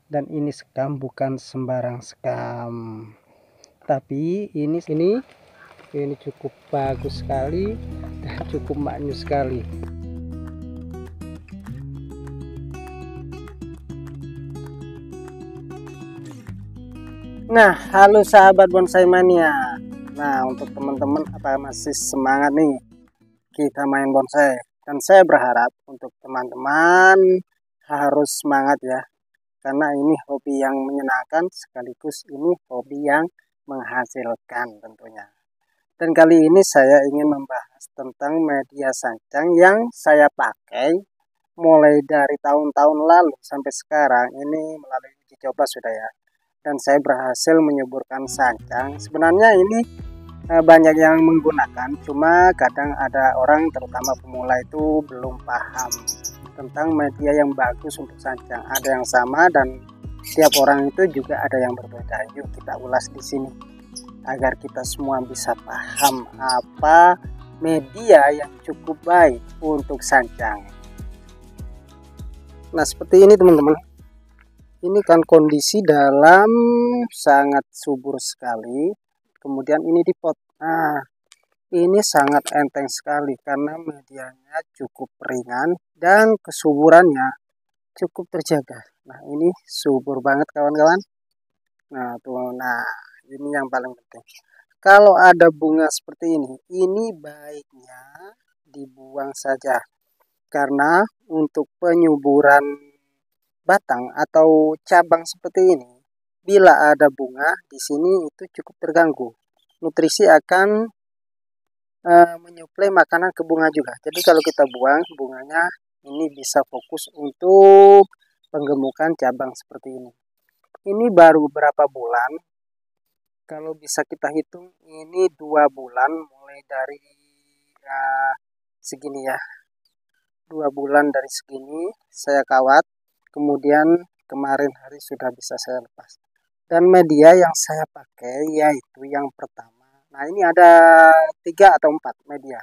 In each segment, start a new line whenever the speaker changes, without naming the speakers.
Dan ini sekam bukan sembarang sekam, tapi ini cukup bagus sekali dan cukup maknyus sekali. Nah, halo sahabat bonsai mania. Nah, untuk teman-teman apa masih semangat nih kita main bonsai? Dan saya berharap untuk teman-teman harus semangat ya, karena ini hobi yang menyenangkan sekaligus ini hobi yang menghasilkan tentunya. Dan kali ini saya ingin membahas tentang media sancang yang saya pakai mulai dari tahun-tahun lalu sampai sekarang ini melalui uji coba sudah ya. Dan saya berhasil menyuburkan sancang. Sebenarnya ini banyak yang menggunakan, cuma kadang ada orang terutama pemula itu belum paham tentang media yang bagus untuk sancang. Ada yang sama dan tiap orang itu juga ada yang berbeda. Yuk kita ulas di sini agar kita semua bisa paham apa media yang cukup baik untuk sancang. Nah, seperti ini teman-teman. Ini kan kondisi dalam sangat subur sekali. Kemudian ini di pot. Nah, ini sangat enteng sekali karena medianya cukup ringan dan kesuburannya cukup terjaga. Nah, ini subur banget kawan-kawan. Nah, tuh. Nah, ini yang paling penting. Kalau ada bunga seperti ini baiknya dibuang saja. Karena untuk penyuburan batang atau cabang seperti ini, bila ada bunga di sini itu cukup terganggu. Nutrisi akan menyuplai makanan ke bunga juga. Jadi kalau kita buang bunganya, ini bisa fokus untuk penggemukan cabang seperti ini. Ini baru berapa bulan? Kalau bisa kita hitung, ini 2 bulan mulai dari segini ya. 2 bulan dari segini saya kawat. Kemudian kemarin hari sudah bisa saya lepas. Dan media yang saya pakai yaitu yang pertama. Nah, ini ada 3 atau 4 media.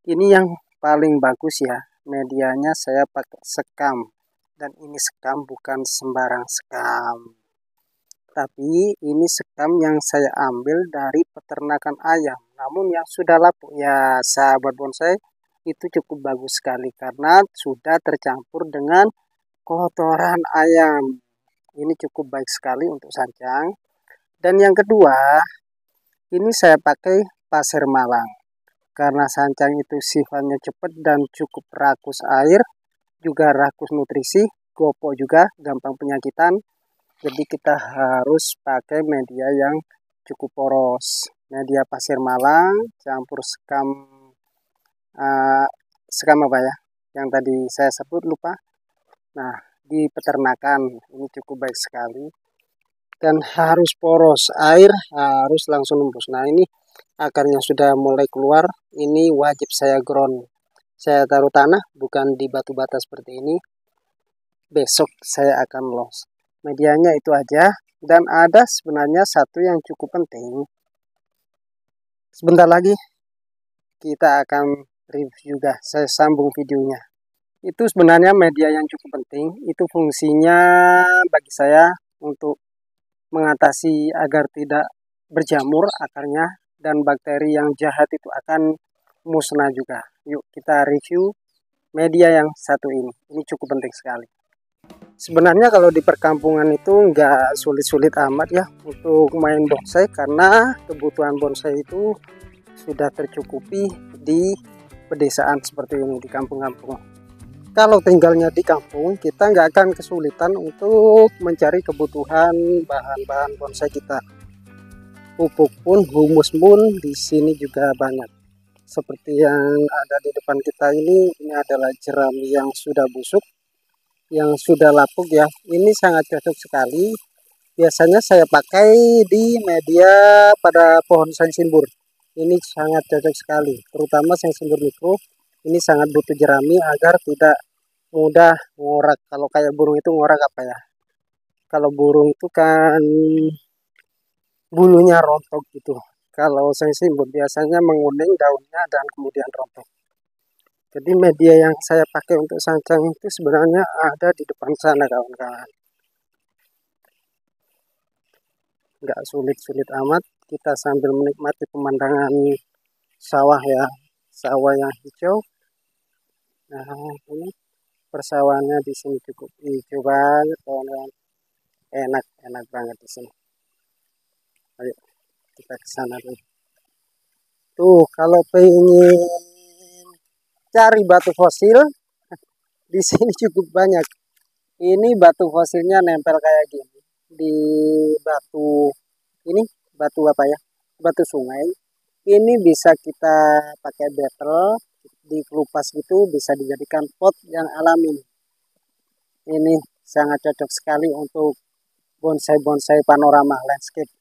Ini yang paling bagus ya. Medianya saya pakai sekam. Dan ini sekam bukan sembarang sekam. Tapi ini sekam yang saya ambil dari peternakan ayam. Namun yang sudah lapuk ya sahabat bonsai, itu cukup bagus sekali karena sudah tercampur dengan kotoran ayam. Ini cukup baik sekali untuk sancang. Dan yang kedua, ini saya pakai pasir malang. Karena sancang itu sifatnya cepat dan cukup rakus air, juga rakus nutrisi, gopo juga, gampang penyakitan. Jadi kita harus pakai media yang cukup poros. Media pasir malang campur sekam sekam apa ya? Yang tadi saya sebut lupa. Nah, di peternakan ini cukup baik sekali dan harus poros, air harus langsung nembus. Nah, ini akarnya sudah mulai keluar, ini wajib saya ground. Saya taruh tanah bukan di batu bata seperti ini. Besok saya akan los. Medianya itu aja. Dan ada sebenarnya satu yang cukup penting. Sebentar lagi kita akan review juga. Saya sambung videonya. Itu sebenarnya media yang cukup penting. Itu fungsinya bagi saya untuk mengatasi agar tidak berjamur akarnya dan bakteri yang jahat itu akan musnah juga. Yuk kita review media yang satu ini. Ini cukup penting sekali. Sebenarnya kalau di perkampungan itu nggak sulit-sulit amat ya untuk main bonsai karena kebutuhan bonsai itu sudah tercukupi di pedesaan seperti ini, di kampung-kampung. Kalau tinggalnya di kampung, kita nggak akan kesulitan untuk mencari kebutuhan bahan-bahan bonsai kita. Pupuk pun, humus pun di sini juga banyak. Seperti yang ada di depan kita ini adalah jerami yang sudah busuk, yang sudah lapuk ya. Ini sangat cocok sekali. Biasanya saya pakai di media pada pohon sensimbur. Ini sangat cocok sekali, terutama sensimbur mikro. Ini sangat butuh jerami agar tidak mudah ngorak. Kalau kayak burung itu ngorak apa ya? Kalau burung itu kan bulunya rontok gitu. Kalau sensimbur biasanya menguning daunnya dan kemudian rontok. Jadi media yang saya pakai untuk sancang itu sebenarnya ada di depan sana kawan-kawan. nggak sulit-sulit amat. Kita sambil menikmati pemandangan sawah ya, sawah yang hijau. Nah, ini persawahannya di sini cukup hijau banget, kawan-kawan. Enak banget di sini. Ayo kita ke sana dulu. Tuh, kalau pengen cari batu fosil, di sini cukup banyak. Ini batu fosilnya nempel kayak gini di batu ini, batu apa ya? Batu sungai. Ini bisa kita pakai betel, dikelupas gitu, bisa dijadikan pot yang alami. Ini sangat cocok sekali untuk bonsai-bonsai panorama landscape.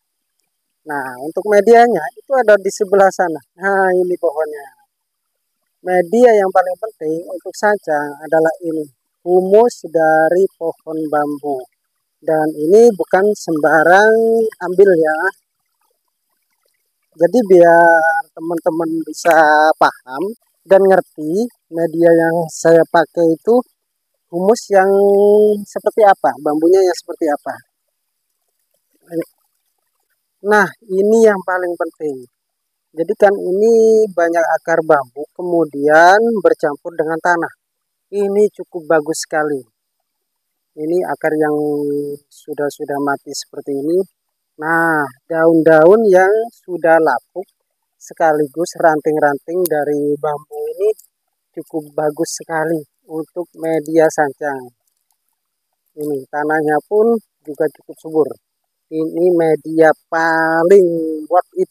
Nah, untuk medianya itu ada di sebelah sana. Nah, ini pohonnya. Media yang paling penting untuk sancang adalah ini, humus dari pohon bambu. Dan ini bukan sembarang ambil ya. Jadi biar teman-teman bisa paham dan ngerti, media yang saya pakai itu humus yang seperti apa, bambunya yang seperti apa. Nah, ini yang paling penting. Jadi kan ini banyak akar bambu kemudian bercampur dengan tanah. Ini cukup bagus sekali. Ini akar yang sudah mati seperti ini. Nah, daun-daun yang sudah lapuk sekaligus ranting-ranting dari bambu ini cukup bagus sekali untuk media sancang. Ini tanahnya pun juga cukup subur. Ini media paling worth it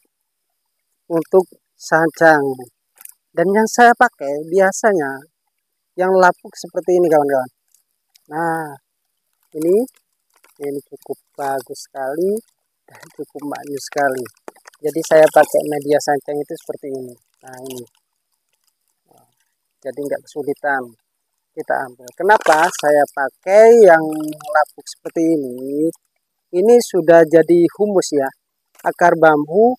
untuk sancang. Dan yang saya pakai biasanya yang lapuk seperti ini, kawan-kawan. Nah, ini cukup bagus sekali dan cukup maknyus sekali. Jadi saya pakai media sancang itu seperti ini. Nah, ini. Jadi nggak kesulitan kita ambil. Kenapa saya pakai yang lapuk seperti ini? Ini sudah jadi humus ya. Akar bambu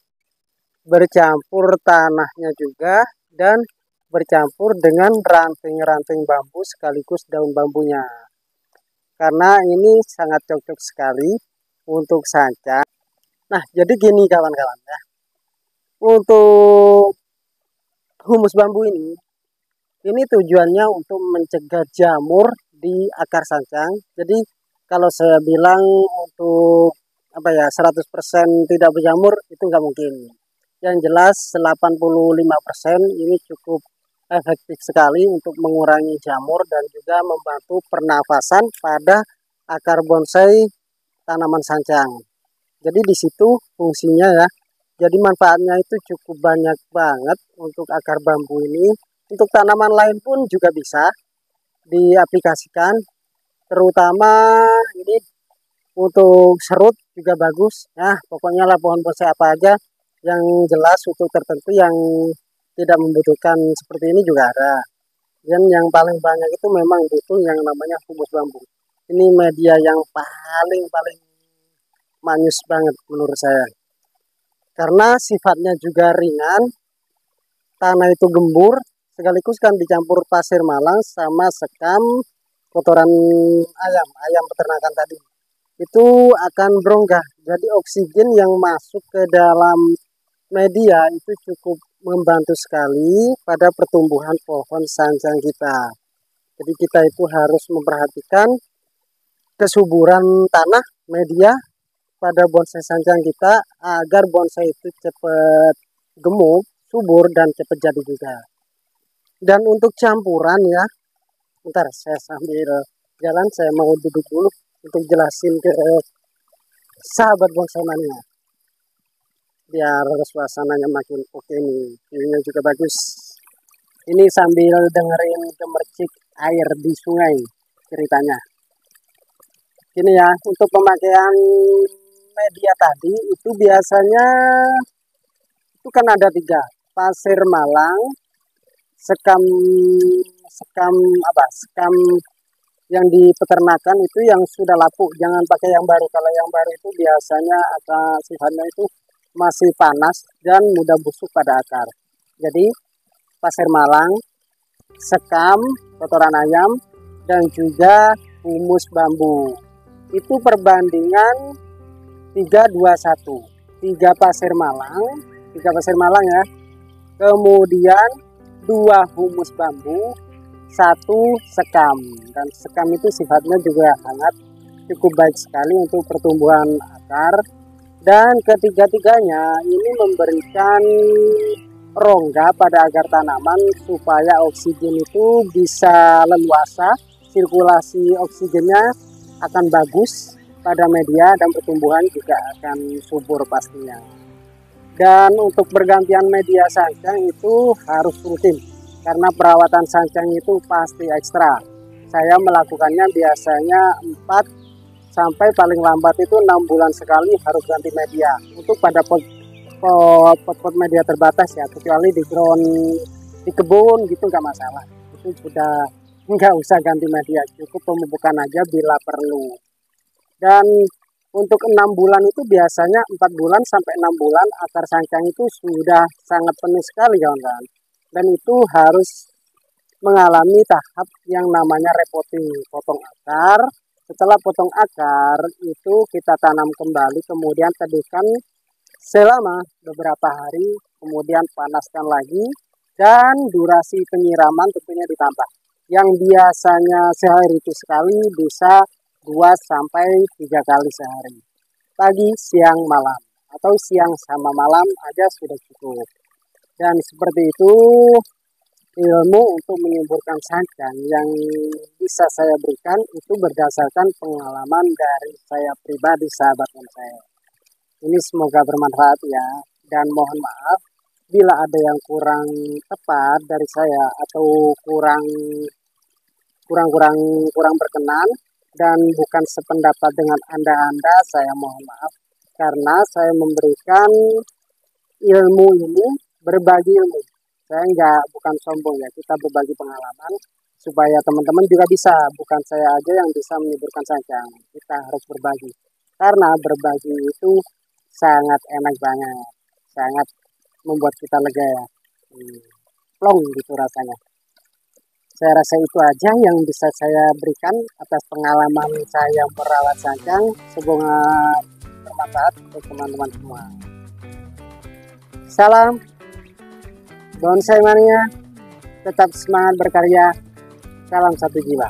bercampur tanahnya juga dan bercampur dengan ranting-ranting bambu sekaligus daun bambunya. Karena ini sangat cocok sekali untuk sancang. Nah, jadi gini kawan-kawan ya. Untuk humus bambu ini tujuannya untuk mencegah jamur di akar sancang. Jadi kalau saya bilang untuk apa ya 100% tidak berjamur itu nggak mungkin. Yang jelas 85% ini cukup efektif sekali untuk mengurangi jamur dan juga membantu pernafasan pada akar bonsai tanaman sancang. Jadi di situ fungsinya ya. Jadi manfaatnya itu cukup banyak banget untuk akar bambu ini. Untuk tanaman lain pun juga bisa diaplikasikan. Terutama ini untuk serut juga bagus. Nah, pokoknya lah pohon bonsai apa aja yang jelas untuk tertentu yang tidak membutuhkan seperti ini juga ada. Dan yang paling banyak itu memang butuh yang namanya humus bambu. Ini media yang paling manis banget menurut saya. Karena sifatnya juga ringan, tanah itu gembur, sekaligus kan dicampur pasir malang sama sekam kotoran ayam peternakan tadi. Itu akan berongga. Jadi oksigen yang masuk ke dalam media itu cukup membantu sekali pada pertumbuhan pohon sancang kita. Jadi kita itu harus memperhatikan kesuburan tanah media pada bonsai sancang kita agar bonsai itu cepat gemuk, subur, dan cepat jadi juga. Dan untuk campuran ya, ntar saya sambil jalan saya mau duduk dulu untuk jelasin ke sahabat bonsai mania. Biar suasananya makin oke nih, view-nya juga bagus. Ini sambil dengerin gemercik air di sungai ceritanya. Ini ya, untuk pemakaian media tadi itu biasanya itu kan ada 3, pasir malang, sekam sekam yang di peternakan itu yang sudah lapuk, jangan pakai yang baru. Kalau yang baru itu biasanya sifatnya itu masih panas dan mudah busuk pada akar. Jadi pasir malang, sekam kotoran ayam, dan juga humus bambu. Itu perbandingan 3 321, 3 pasir Malang, 3 pasir Malang ya. Kemudian 2 humus bambu, 1 sekam. Dan sekam itu sifatnya juga sangat cukup baik sekali untuk pertumbuhan akar. Dan ketiga-tiganya ini memberikan rongga pada agar tanaman supaya oksigen itu bisa leluasa, sirkulasi oksigennya akan bagus pada media dan pertumbuhan juga akan subur pastinya. Dan untuk bergantian media sancang itu harus rutin karena perawatan sancang itu pasti ekstra. Saya melakukannya biasanya 4 sampai paling lambat itu 6 bulan sekali harus ganti media. Untuk pada pot media terbatas ya, kecuali di ground di kebun gitu nggak masalah. Itu sudah nggak usah ganti media, cukup pemupukan aja bila perlu. Dan untuk 6 bulan itu biasanya 4 bulan sampai 6 bulan akar sancang itu sudah sangat penuh sekali kawan-kawan. Dan itu harus mengalami tahap yang namanya repotting, potong akar. Setelah potong akar itu kita tanam kembali, kemudian teduhkan selama beberapa hari, kemudian panaskan lagi, dan durasi penyiraman tentunya ditambah. Yang biasanya sehari itu sekali bisa 2 sampai 3 kali sehari. Pagi, siang, malam. Atau siang sama malam aja sudah cukup. Dan seperti itu ilmu untuk menyuburkan sancang yang bisa saya berikan itu berdasarkan pengalaman dari saya pribadi, sahabat saya. Ini semoga bermanfaat ya. Dan mohon maaf bila ada yang kurang tepat dari saya atau kurang berkenan dan bukan sependapat dengan Anda, saya mohon maaf karena saya memberikan ilmu ini, berbagi ilmu. Saya bukan sombong ya, kita berbagi pengalaman supaya teman-teman juga bisa, bukan saya aja yang bisa menyuburkan sancang. Kita harus berbagi. Karena berbagi itu sangat enak banget, sangat membuat kita lega ya. Plong gitu rasanya. Saya rasa itu aja yang bisa saya berikan atas pengalaman saya merawat sancang. Semoga bermanfaat untuk teman-teman semua. Salam bonsai mania, tetap semangat berkarya. Salam satu jiwa.